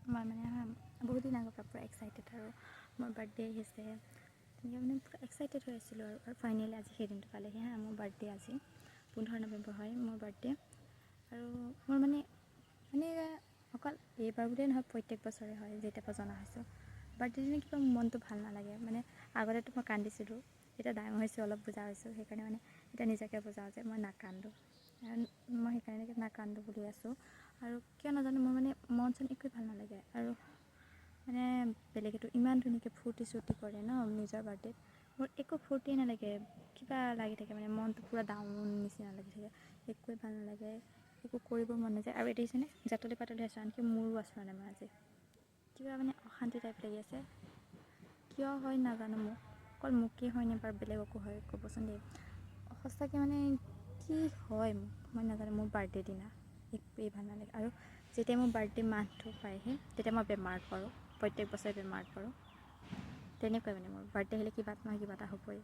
মই মানে বহুত দিন আগৰ পৰা পূৰা এক্সাইটেড আৰু মোৰ বাৰ্থডে আহিছে তেনেকৈ মানে পূৰা এক্সাইটেড হৈ আছিলোঁ আৰু ফাইনেলি আজি সেই দিনটো পালেহি মোৰ বাৰ্থডে আজি 15 নৱেম্বৰ হয় মোৰ বাৰ্থডে। আৰু মোৰ মানে অকল এইবাৰ বুলিয়ে নহয় প্ৰত্যেক বছৰে হয় যেতিয়াৰ পৰা জনা হৈছোঁ বাৰ্থডে দিনা কিবা মনটো ভাল নালাগে। মানে আগতেতো মই কান্দিছিলোঁ, এতিয়া ডাঙৰ হৈছোঁ অলপ বুজা হৈছোঁ, সেইকাৰণে মানে এতিয়া নিজাকে বুজাওঁ যে মই নাকান্দো, মই সেইকাৰণে নাকান্দো বুলি আছোঁ। আৰু কিয় নাজানো মোৰ মানে মন চন একোৱে ভাল নালাগে। আৰু মানে বেলেগেতো ইমান ধুনীয়াকৈ ফূৰ্তি চূৰ্তি কৰে ন নিজৰ বাৰ্থডেত, মোৰ একো ফূৰ্তিয়ে নালাগে, কিবা লাগি থাকে মানে মনটো পূৰা ডাউন নিচিনা লাগি থাকে, একোৱে ভাল নালাগে, একো কৰিব মন নাযায়। আৰু এতিয়া দেখিছেনে জাতলি পাতলি আছোঁ, আনকি মোৰো আছোঁ মানে মই আজি কিবা মানে অশান্তি টাইপ লাগি আছে, কিয় হয় নাজানো। মোক অকল মোকেই হয়নে বাৰু বেলেগকো হয় ক'বচোন দেই, সঁচাকৈ মানে কি হয় মই নাজানো। মোৰ বাৰ্থডে দিনা একোৱেই ভাল নালাগে। আৰু যেতিয়া মোৰ বাৰ্থডে মাহটো পায়হি তেতিয়া মই বেমাৰত পৰোঁ, প্ৰত্যেক বছৰে বেমাৰত পৰোঁ। তেনেকুৱাই মানে মোৰ বাৰ্থডে আহিলে কিবা নহয় কিবা এটা হ'বই।